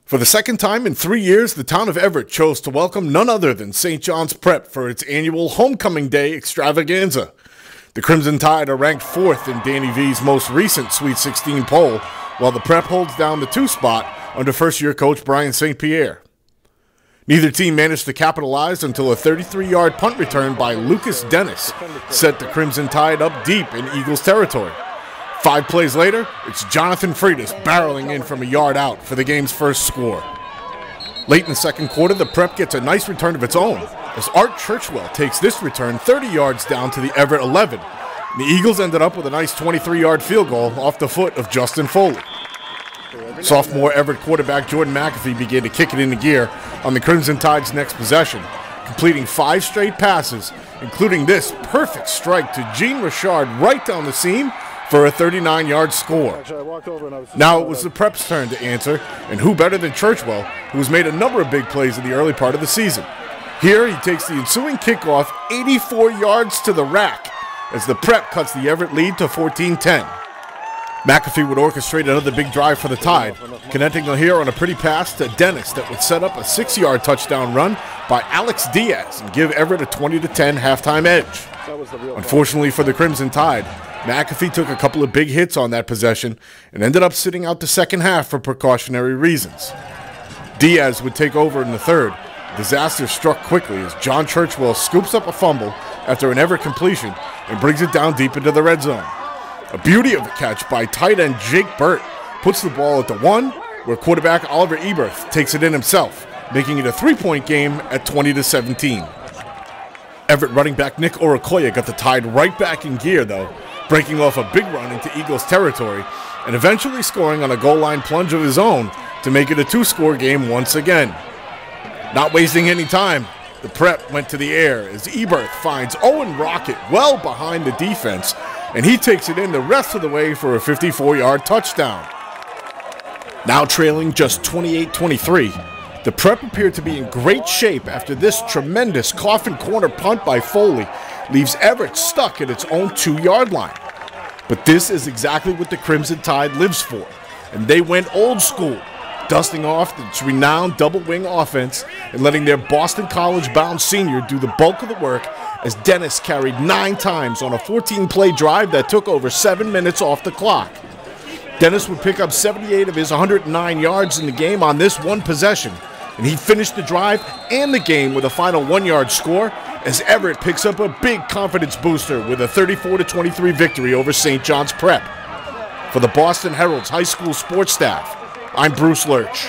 For the second time in 3 years, the town of Everett chose to welcome none other than St. John's Prep for its annual Homecoming Day extravaganza. The Crimson Tide are ranked 4th in Danny V's most recent Sweet 16 poll, while the Prep holds down the 2 spot under first-year coach Brian St. Pierre. Neither team managed to capitalize until a 33-yard punt return by Lukas Denis set the Crimson Tide up deep in Eagles territory. 5 plays later, it's Jonathan Freitas barreling in from a yard out for the game's first score. Late in the second quarter, the Prep gets a nice return of its own, as Art Churchwell takes this return 30 yards down to the Everett 11. The Eagles ended up with a nice 23-yard field goal off the foot of Justin Foley. Sophomore Everett quarterback Jordan McAfee began to kick it into gear on the Crimson Tide's next possession, completing 5 straight passes, including this perfect strike to Gene Richard right down the seam for a 39-yard score. Now it was the Prep's turn to answer, and who better than Churchwell, who has made a number of big plays in the early part of the season. Here he takes the ensuing kickoff 84 yards to the rack as the Prep cuts the Everett lead to 14-10. McAfee would orchestrate another big drive for the Tide, connecting here on a pretty pass to Denis that would set up a 6-yard touchdown run by Alex Diaz and give Everett a 20-10 halftime edge. Unfortunately for the Crimson Tide, McAfee took a couple of big hits on that possession and ended up sitting out the second half for precautionary reasons. Diaz would take over in the third. Disaster struck quickly as John Churchwell scoops up a fumble after an Everett completion and brings it down deep into the red zone. A beauty of a catch by tight end Jake Burt puts the ball at the 1, where quarterback Oliver Eberth takes it in himself, making it a 3-point game at 20-17. Everett running back Nick Orokoya got the Tide right back in gear, though, breaking off a big run into Eagles territory and eventually scoring on a goal line plunge of his own to make it a 2-score game once again. Not wasting any time, the Prep went to the air as Eberth finds Owen Rocket well behind the defense, and he takes it in the rest of the way for a 54-yard touchdown. Now trailing just 28-23, the Prep appeared to be in great shape after this tremendous coffin corner punt by Foley leaves Everett stuck at its own 2-yard line. But this is exactly what the Crimson Tide lives for, and they went old school, dusting off its renowned double-wing offense and letting their Boston College-bound senior do the bulk of the work as Denis carried 9 times on a 14-play drive that took over 7 minutes off the clock. Denis would pick up 78 of his 109 yards in the game on this one possession, and he finished the drive and the game with a final 1-yard score as Everett picks up a big confidence booster with a 34-23 victory over St. John's Prep. For the Boston Herald's high school sports staff, I'm Bruce Lurch.